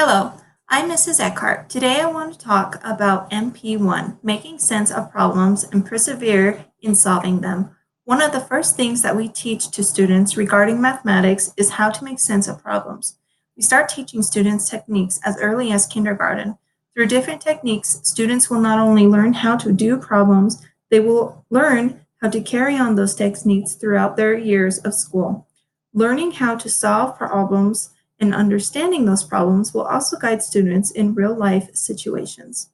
Hello, I'm Mrs. Eckhart. Today I want to talk about MP1, making sense of problems and persevere in solving them. One of the first things that we teach to students regarding mathematics is how to make sense of problems. We start teaching students techniques as early as kindergarten. Through different techniques, students will not only learn how to do problems, they will learn how to carry on those techniques throughout their years of school. Learning how to solve problems and understanding those problems will also guide students in real-life situations.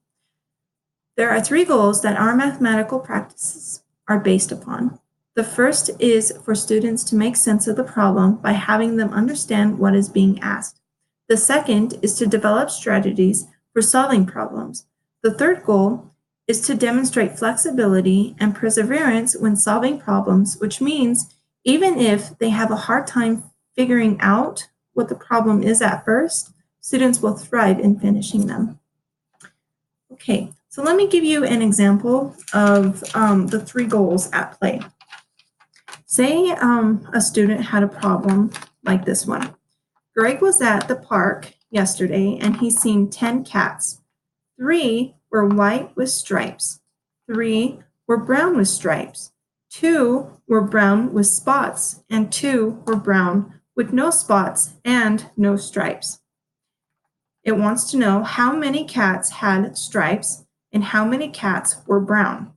There are three goals that our mathematical practices are based upon. The first is for students to make sense of the problem by having them understand what is being asked. The second is to develop strategies for solving problems. The third goal is to demonstrate flexibility and perseverance when solving problems, which means even if they have a hard time figuring out what the problem is at first, students will thrive in finishing them. Okay, so let me give you an example of the three goals at play. Say a student had a problem like this one. Greg was at the park yesterday and he's seen 10 cats. 3 were white with stripes. 3 were brown with stripes. 2 were brown with spots, and 2 were brown with no spots and no stripes. It wants to know how many cats had stripes and how many cats were brown.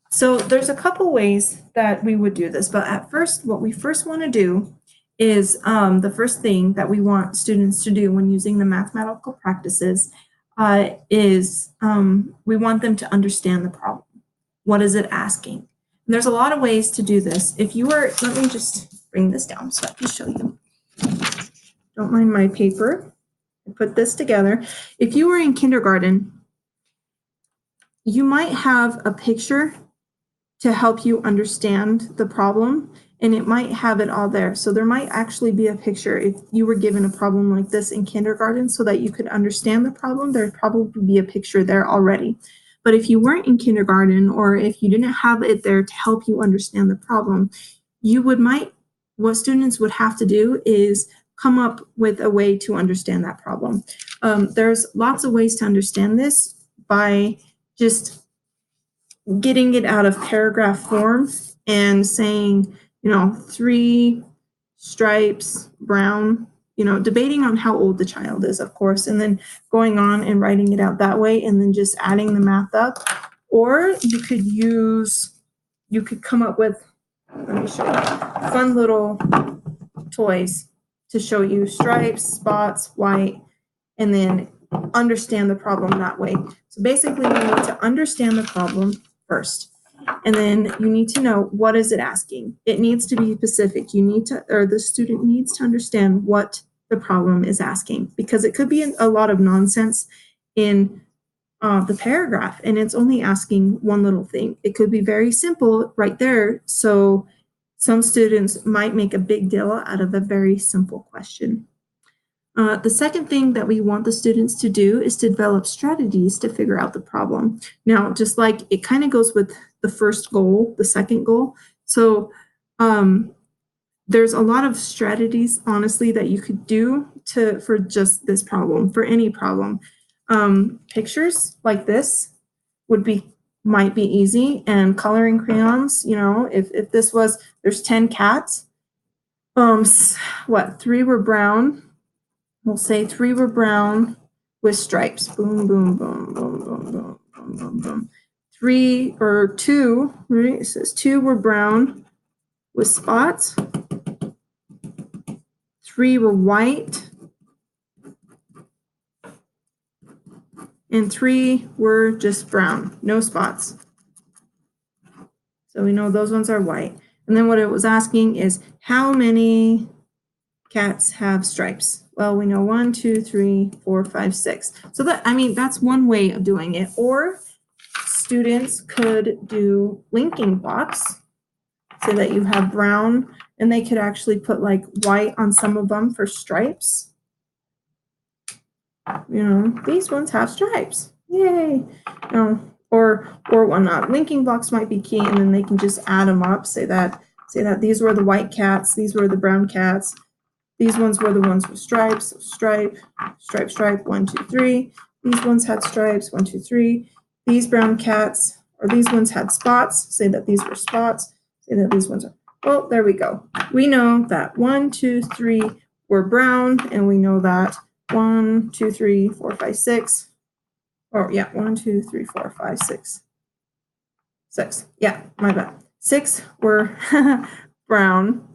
So there's a couple ways that we would do this, but at first, what we first want to do is the first thing that we want students to do when using the mathematical practices is we want them to understand the problem. What is it asking? And there's a lot of ways to do this. If you were, let me just bring this down so I can show you. Don't mind my paper. I put this together. If you were in kindergarten, you might have a picture to help you understand the problem, and it might have it all there. So there might actually be a picture if you were given a problem like this in kindergarten so that you could understand the problem. There'd probably be a picture there already. But if you weren't in kindergarten, or if you didn't have it there to help you understand the problem, what students would have to do is come up with a way to understand that problem. There's lots of ways to understand this by just getting it out of paragraph form and saying, 3 stripes, brown, debating on how old the child is, of course, and then going on and writing it out that way and then just adding the math up. Or you could come up with, let me show you, fun little toys to show you stripes, spots, white, and then understand the problem that way. So basically, you need to understand the problem first. And then you need to know, what is it asking? It needs to be specific. The student needs to understand what the problem is asking, because it could be a lot of nonsense in the paragraph and it's only asking one little thing. It could be very simple right there. So some students might make a big deal out of a very simple question. The second thing that we want the students to do is to develop strategies to figure out the problem. Now, just like it kind of goes with the first goal, the second goal. So there's a lot of strategies, honestly, that you could do for just this problem, for any problem. Pictures like this might be easy, and coloring crayons, if this was, there's 10 cats, 3 were brown. We'll say 3 were brown with stripes. Boom, boom, boom, boom, boom, boom, boom, boom, boom. 2, right? It says 2 were brown with spots. 3 were white. And 3 were just brown, no spots. So we know those ones are white. And then what it was asking is, how many cats have stripes? Well, we know 1, 2, 3, 4, 5, 6. So that's one way of doing it. Or students could do linking blocks so that you have brown, and they could actually put like white on some of them for stripes. These ones have stripes. Yay. Or whatnot. Linking blocks might be key, and then they can just add them up. Say that these were the white cats, these were the brown cats. These ones were the ones with stripes. So stripe, stripe, stripe, 1, 2, 3. These ones had stripes, 1, 2, 3. These brown cats, or these ones had spots. Say that these were spots. Say that these ones are, well, there we go. We know that 1, 2, 3 were brown, and we know that 1, 2, 3, 4, 5, 6. Oh, yeah, 1, 2, 3, 4, 5, 6. 6. Yeah, my bad. 6 were brown,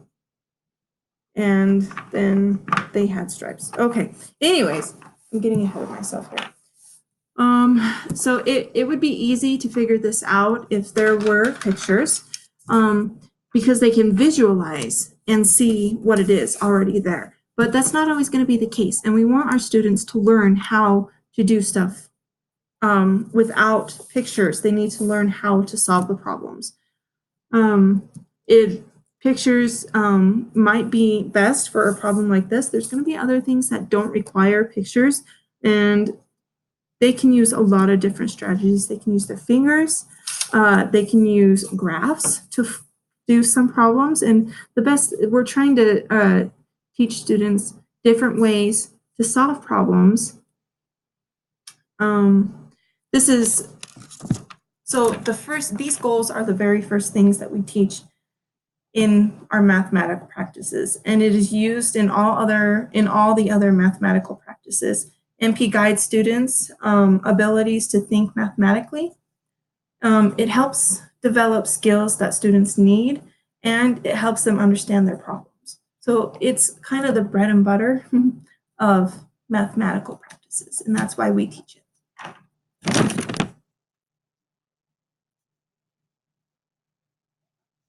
and then they had stripes. Okay. Anyways, I'm getting ahead of myself here. So it would be easy to figure this out if there were pictures, because they can visualize and see what it is already there. But that's not always going to be the case, and we want our students to learn how to do stuff without pictures. They need to learn how to solve the problems. Pictures might be best for a problem like this. There's going to be other things that don't require pictures, and they can use a lot of different strategies. They can use their fingers. They can use graphs to do some problems. And the best, we're trying to teach students different ways to solve problems. These goals are the very first things that we teach in our mathematical practices, and it is used in all the other mathematical practices. MP guides students' abilities to think mathematically. It helps develop skills that students need, and it helps them understand their problems. So it's kind of the bread and butter of mathematical practices, and that's why we teach it.